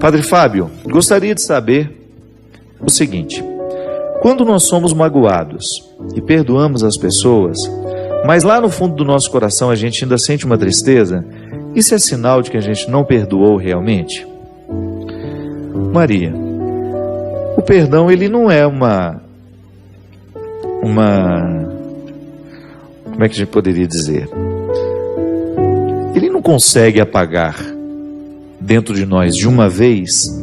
Padre Fábio, gostaria de saber o seguinte: quando nós somos magoados e perdoamos as pessoas, mas lá no fundo do nosso coração a gente ainda sente uma tristeza, isso é sinal de que a gente não perdoou realmente? Maria, o perdão ele não é como é que a gente poderia dizer? Ele não consegue apagar dentro de nós de uma vez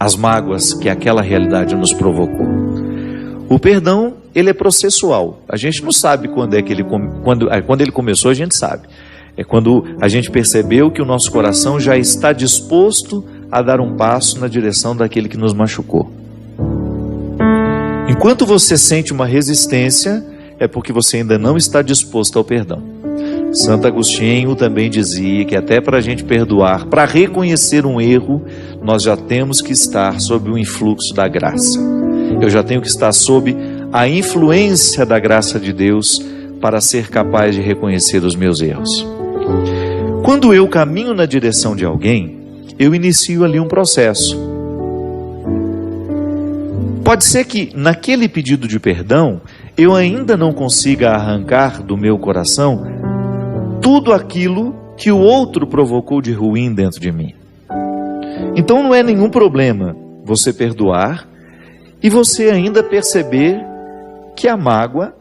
as mágoas que aquela realidade nos provocou. O perdão, ele é processual. A gente não sabe quando ele começou, a gente sabe. É quando a gente percebeu que o nosso coração já está disposto a dar um passo na direção daquele que nos machucou. Enquanto você sente uma resistência, é porque você ainda não está disposto ao perdão. Santo Agostinho também dizia que até para a gente perdoar, para reconhecer um erro, nós já temos que estar sob o influxo da graça. Eu já tenho que estar sob a influência da graça de Deus para ser capaz de reconhecer os meus erros. Quando eu caminho na direção de alguém, eu inicio ali um processo. Pode ser que naquele pedido de perdão, eu ainda não consiga arrancar do meu coração tudo aquilo que o outro provocou de ruim dentro de mim. Então não é nenhum problema você perdoar e você ainda perceber que a mágoa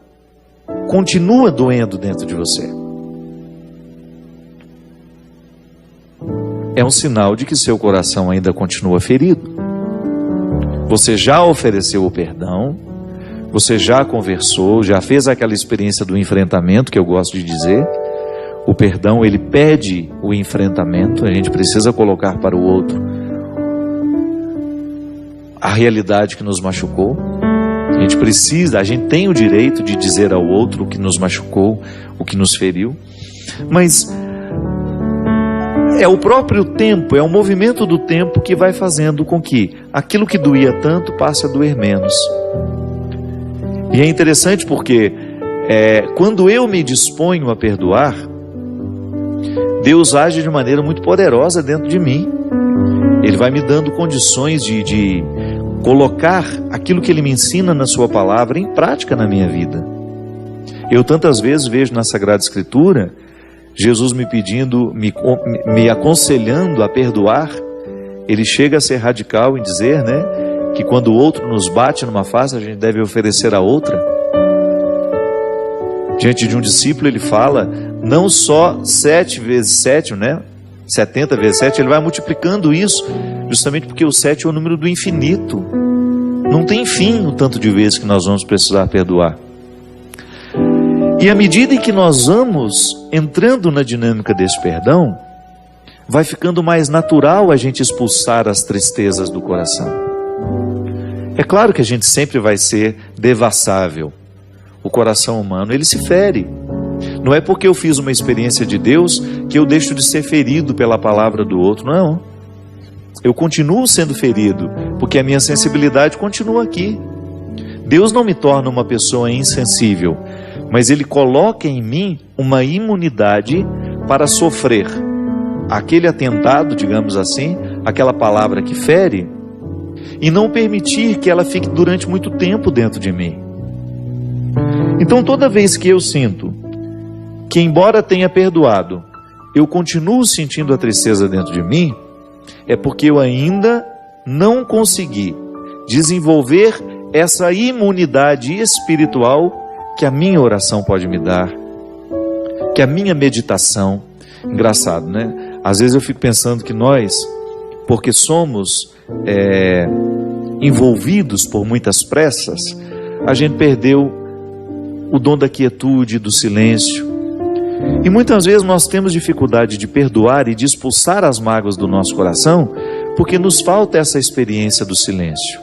continua doendo dentro de você. É um sinal de que seu coração ainda continua ferido. Você já ofereceu o perdão, você já conversou, já fez aquela experiência do enfrentamento que eu gosto de dizer. O perdão, ele pede o enfrentamento, a gente precisa colocar para o outro a realidade que nos machucou. A gente tem o direito de dizer ao outro o que nos machucou, o que nos feriu, mas é o próprio tempo, é o movimento do tempo que vai fazendo com que aquilo que doía tanto passe a doer menos. E é interessante porque quando eu me disponho a perdoar, Deus age de maneira muito poderosa dentro de mim. Ele vai me dando condições de colocar aquilo que Ele me ensina na sua palavra em prática na minha vida. Eu tantas vezes vejo na Sagrada Escritura Jesus me pedindo, me aconselhando a perdoar. Ele chega a ser radical em dizer, que quando o outro nos bate numa face, a gente deve oferecer a outra. Diante de um discípulo ele fala, não só 7 vezes 7, 70 vezes 7, ele vai multiplicando isso, justamente porque o 7 é o número do infinito. Não tem fim o tanto de vezes que nós vamos precisar perdoar. E à medida em que nós vamos entrando na dinâmica desse perdão, vai ficando mais natural a gente expulsar as tristezas do coração. É claro que a gente sempre vai ser devassável. O coração humano, ele se fere. Não é porque eu fiz uma experiência de Deus que eu deixo de ser ferido pela palavra do outro, não. Eu continuo sendo ferido, porque a minha sensibilidade continua aqui. Deus não me torna uma pessoa insensível, mas Ele coloca em mim uma imunidade para sofrer aquele atentado, digamos assim, aquela palavra que fere, e não permitir que ela fique durante muito tempo dentro de mim. Então toda vez que eu sinto que, embora tenha perdoado, eu continuo sentindo a tristeza dentro de mim, é porque eu ainda não consegui desenvolver essa imunidade espiritual que a minha oração pode me dar, que a minha meditação. Engraçado, Às vezes eu fico pensando que nós, porque somos envolvidos por muitas pressas, a gente perdeu o dom da quietude, do silêncio. E muitas vezes nós temos dificuldade de perdoar e de expulsar as mágoas do nosso coração, porque nos falta essa experiência do silêncio,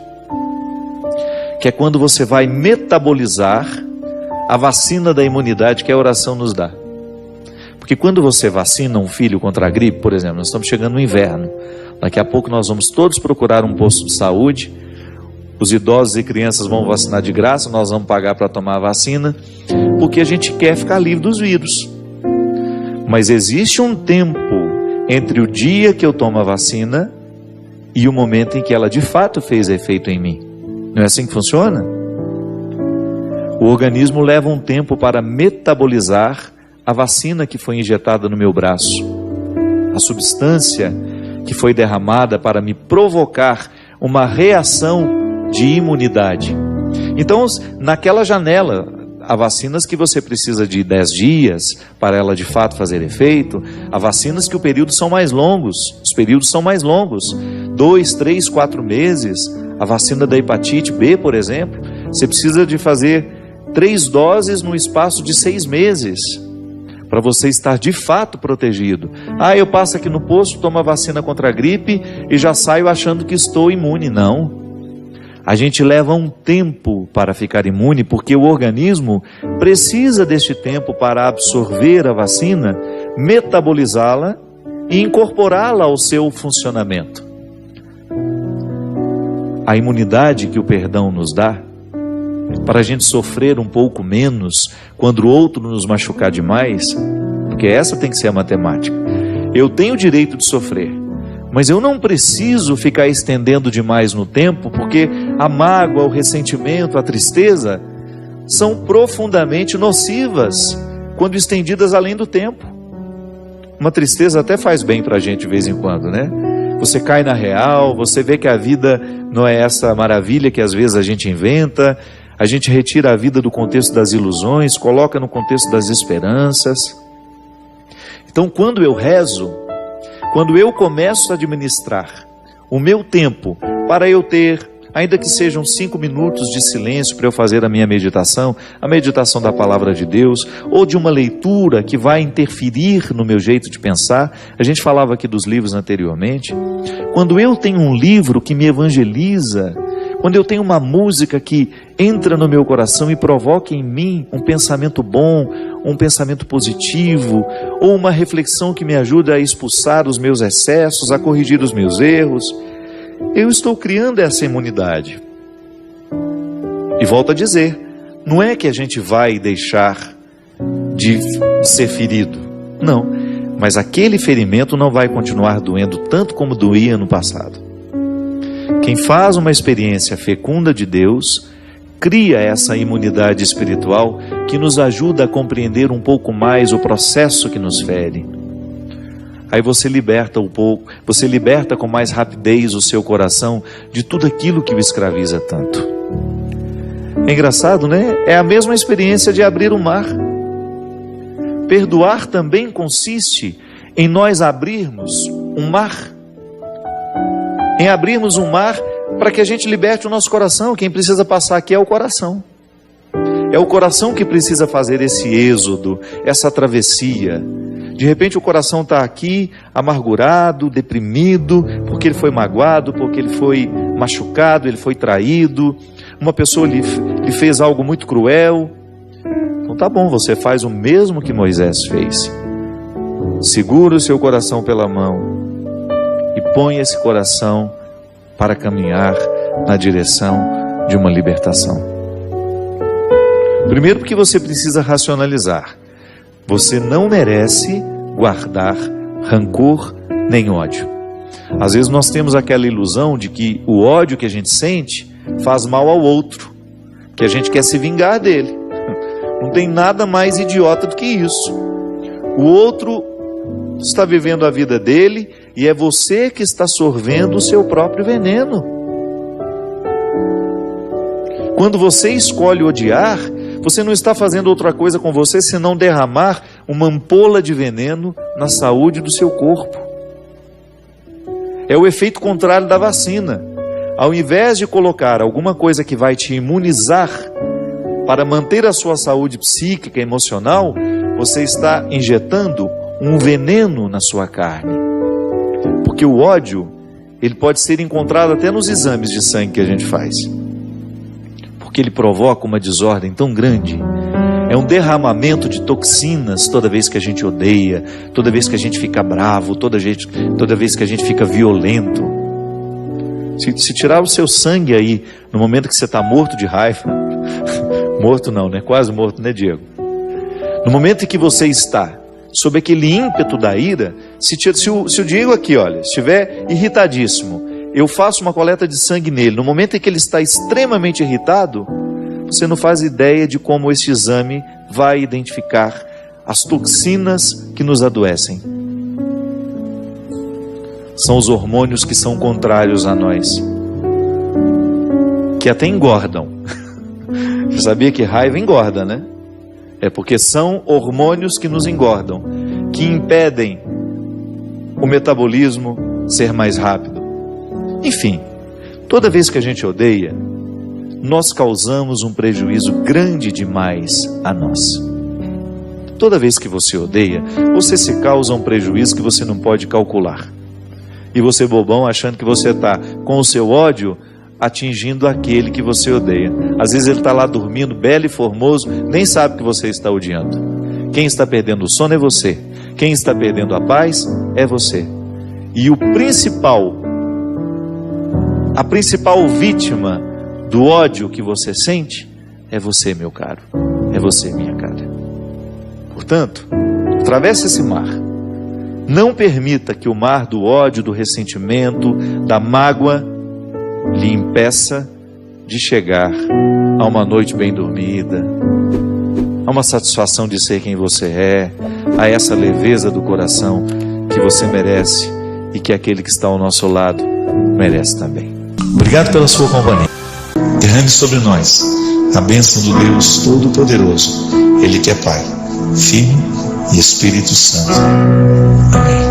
que é quando você vai metabolizar a vacina da imunidade que a oração nos dá. Porque quando você vacina um filho contra a gripe, por exemplo, nós estamos chegando no inverno, daqui a pouco nós vamos todos procurar um posto de saúde, os idosos e crianças vão vacinar de graça, nós vamos pagar para tomar a vacina, porque a gente quer ficar livre dos vírus. Mas existe um tempo entre o dia que eu tomo a vacina e o momento em que ela de fato fez efeito em mim. Não é assim que funciona? O organismo leva um tempo para metabolizar a vacina que foi injetada no meu braço, a substância que foi derramada para me provocar uma reação de imunidade. Então, naquela janela, há vacinas que você precisa de 10 dias para ela de fato fazer efeito. Há vacinas que os períodos são mais longos. 2, 3, 4 meses. A vacina da hepatite B, por exemplo, você precisa de fazer 3 doses no espaço de 6 meses, para você estar de fato protegido. Eu passo aqui no posto, tomo a vacina contra a gripe e já saio achando que estou imune. Não. A gente leva um tempo para ficar imune, porque o organismo precisa deste tempo para absorver a vacina, metabolizá-la e incorporá-la ao seu funcionamento. A imunidade que o perdão nos dá, para a gente sofrer um pouco menos quando o outro nos machucar demais, porque essa tem que ser a matemática. Eu tenho o direito de sofrer, mas eu não preciso ficar estendendo demais no tempo, porque a mágoa, o ressentimento, a tristeza são profundamente nocivas quando estendidas além do tempo. Uma tristeza até faz bem para a gente de vez em quando, né? Você cai na real, você vê que a vida não é essa maravilha que às vezes a gente inventa. A gente retira a vida do contexto das ilusões, coloca no contexto das esperanças. Então, quando eu rezo, quando eu começo a administrar o meu tempo para eu ter, ainda que sejam 5 minutos de silêncio para eu fazer a minha meditação, a meditação da palavra de Deus, ou de uma leitura que vai interferir no meu jeito de pensar. A gente falava aqui dos livros anteriormente. Quando eu tenho um livro que me evangeliza, quando eu tenho uma música que entra no meu coração e provoca em mim um pensamento bom, um pensamento positivo, ou uma reflexão que me ajuda a expulsar os meus excessos, a corrigir os meus erros, eu estou criando essa imunidade. E volto a dizer, não é que a gente vai deixar de ser ferido, não, mas aquele ferimento não vai continuar doendo tanto como doía no passado. Quem faz uma experiência fecunda de Deus, cria essa imunidade espiritual que nos ajuda a compreender um pouco mais o processo que nos fere. Aí você liberta um pouco, você liberta com mais rapidez o seu coração de tudo aquilo que o escraviza tanto. É engraçado, né? É a mesma experiência de abrir o mar. Perdoar também consiste em nós abrirmos um mar. Em abrirmos um mar para que a gente liberte o nosso coração. Quem precisa passar aqui é o coração. É o coração que precisa fazer esse êxodo, essa travessia. De repente o coração está aqui, amargurado, deprimido, porque ele foi magoado, porque ele foi machucado, ele foi traído, uma pessoa lhe fez algo muito cruel. Então tá bom, você faz o mesmo que Moisés fez. Segura o seu coração pela mão e põe esse coração para caminhar na direção de uma libertação. Primeiro, porque você precisa racionalizar. Você não merece guardar rancor nem ódio. Às vezes nós temos aquela ilusão de que o ódio que a gente sente faz mal ao outro, que a gente quer se vingar dele. Não tem nada mais idiota do que isso. O outro está vivendo a vida dele e é você que está sorvendo o seu próprio veneno. Quando você escolhe odiar, você não está fazendo outra coisa com você senão derramar uma ampola de veneno na saúde do seu corpo. É o efeito contrário da vacina. Ao invés de colocar alguma coisa que vai te imunizar para manter a sua saúde psíquica e emocional, você está injetando um veneno na sua carne. Porque o ódio, ele pode ser encontrado até nos exames de sangue que a gente faz. Porque ele provoca uma desordem tão grande. É um derramamento de toxinas toda vez que a gente odeia, toda vez que a gente fica bravo, toda vez que a gente fica violento. Se tirar o seu sangue aí, no momento que você está morto de raiva, morto não, né? Quase morto, né, Diego? No momento em que você está sob aquele ímpeto da ira, Se o Diego aqui, olha, estiver irritadíssimo, eu faço uma coleta de sangue nele, no momento em que ele está extremamente irritado, você não faz ideia de como esse exame vai identificar as toxinas que nos adoecem. São os hormônios que são contrários a nós, que até engordam. Você sabia que raiva engorda, né? É porque são hormônios que nos engordam, que impedem o metabolismo ser mais rápido. Enfim, toda vez que a gente odeia, nós causamos um prejuízo grande demais a nós. Toda vez que você odeia, você se causa um prejuízo que você não pode calcular. E você, bobão, achando que você está com o seu ódio atingindo aquele que você odeia. Às vezes ele está lá dormindo, belo e formoso, nem sabe que você está odiando. Quem está perdendo o sono é você. Quem está perdendo a paz é você. E a principal vítima do ódio que você sente é você, meu caro. É você, minha cara. Portanto, atravesse esse mar. Não permita que o mar do ódio, do ressentimento, da mágoa lhe impeça de chegar a uma noite bem dormida, a uma satisfação de ser quem você é, a essa leveza do coração que você merece e que aquele que está ao nosso lado merece também. Obrigado pela sua companhia. Derrame sobre nós a bênção do Deus Todo-Poderoso, Ele que é Pai, Filho e Espírito Santo. Amém.